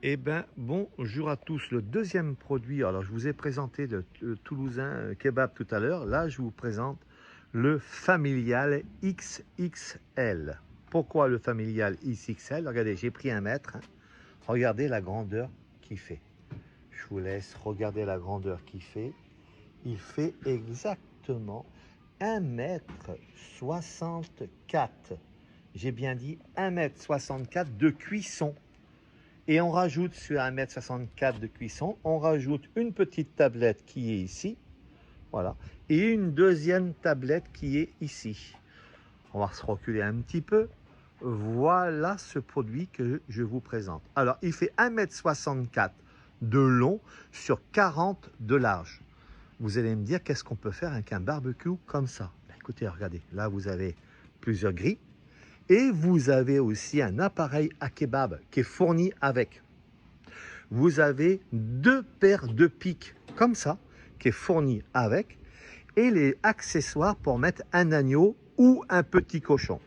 Eh bien, bonjour à tous. Le deuxième produit, alors je vous ai présenté le Toulousain Kebab tout à l'heure. Là, je vous présente le familial XXL. Pourquoi le familial XXL? Regardez, j'ai pris 1 mètre. Regardez la grandeur qu'il fait. Je vous laisse regarder la grandeur qu'il fait. Il fait exactement 1,64 m. J'ai bien dit 1,64 m de cuisson. Et on rajoute sur 1,64 m de cuisson, on rajoute une petite tablette qui est ici, voilà, et une deuxième tablette qui est ici. On va se reculer un petit peu. Voilà ce produit que je vous présente. Alors, il fait 1,64 m de long sur 40 de large. Vous allez me dire, qu'est-ce qu'on peut faire avec un barbecue comme ça? Ben, écoutez, regardez, là vous avez plusieurs grilles. Et vous avez aussi un appareil à kebab qui est fourni avec. Vous avez 2 paires de pics comme ça, qui est fourni avec, et les accessoires pour mettre un agneau ou un petit cochon.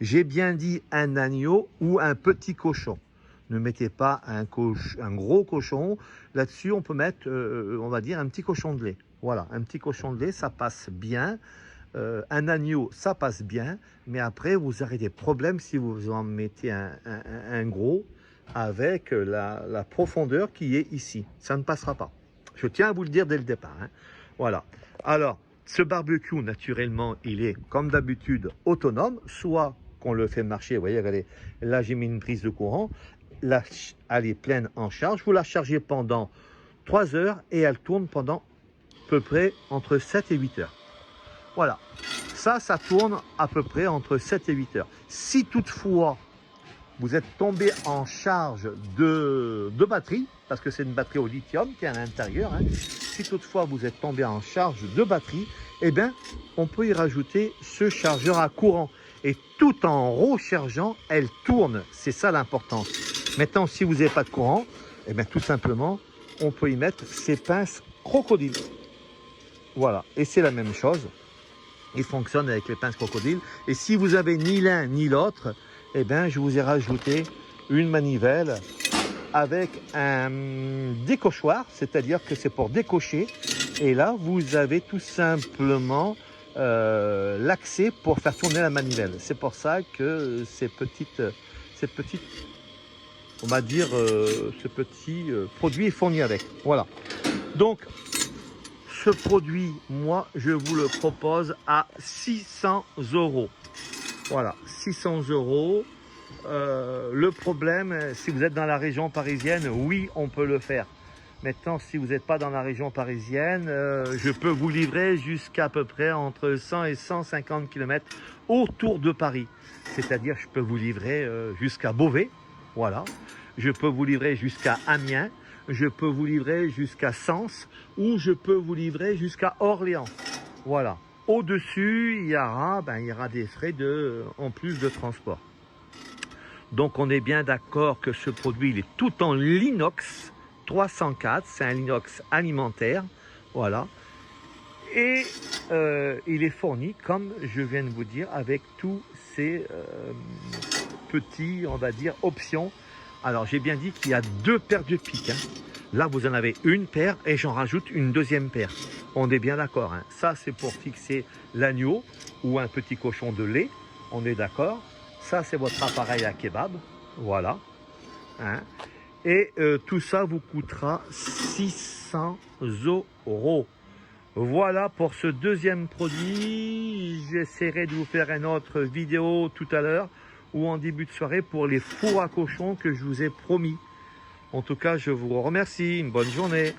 J'ai bien dit un agneau ou un petit cochon. Ne mettez pas un gros cochon. Là-dessus, on peut mettre, on va dire, un petit cochon de lait. Voilà, un petit cochon de lait, ça passe bien. Un agneau, ça passe bien, mais après, vous aurez des problèmes si vous en mettez un gros avec la profondeur qui est ici. Ça ne passera pas. Je tiens à vous le dire dès le départ. Hein. Voilà. Alors, ce barbecue, naturellement, il est, comme d'habitude, autonome, soit qu'on le fait marcher. Vous voyez, regardez, là, j'ai mis une prise de courant. Là, elle est pleine en charge. Vous la chargez pendant 3 heures et elle tourne pendant à peu près entre 7 et 8 heures. Voilà, ça tourne à peu près entre 7 et 8 heures. Si toutefois vous êtes tombé en charge de batterie, parce que c'est une batterie au lithium qui est à l'intérieur, hein, si toutefois vous êtes tombé en charge de batterie, eh bien, on peut y rajouter ce chargeur à courant. Et tout en rechargeant, elle tourne. C'est ça l'importance. Maintenant, si vous n'avez pas de courant, eh bien, tout simplement, on peut y mettre ces pinces crocodiles. Voilà, et c'est la même chose. Il fonctionne avec les pinces crocodiles. Et si vous avez ni l'un ni l'autre, eh bien, je vous ai rajouté une manivelle avec un décochoir, c'est-à-dire que c'est pour décocher. Et là, vous avez tout simplement l'accès pour faire tourner la manivelle. C'est pour ça que ces petites, on va dire, ce petit produit est fourni avec. Voilà. Donc, ce produit, moi, je vous le propose à 600 €. Voilà, 600 €. Le problème, si vous êtes dans la région parisienne, oui, on peut le faire. Maintenant, si vous n'êtes pas dans la région parisienne, je peux vous livrer jusqu'à peu près entre 100 et 150 km autour de Paris. C'est-à-dire, je peux vous livrer jusqu'à Beauvais, voilà. Je peux vous livrer jusqu'à Amiens. Je peux vous livrer jusqu'à Sens ou je peux vous livrer jusqu'à Orléans. Voilà. Au-dessus, il y aura des frais en plus de transport. Donc, on est bien d'accord que ce produit, il est tout en l'inox 304. C'est un inox alimentaire. Voilà. Et il est fourni, comme je viens de vous dire, avec tous ces petits, on va dire, options. Alors, j'ai bien dit qu'il y a 2 paires de pics. Hein. Là, vous en avez une paire et j'en rajoute une deuxième paire. On est bien d'accord. Hein. Ça, c'est pour fixer l'agneau ou un petit cochon de lait. On est d'accord. Ça, c'est votre appareil à kebab. Voilà. Hein. Et tout ça vous coûtera 600 €. Voilà pour ce deuxième produit. J'essaierai de vous faire une autre vidéo tout à l'heure ou en début de soirée pour les fours à cochon que je vous ai promis. En tout cas, je vous remercie. Une bonne journée.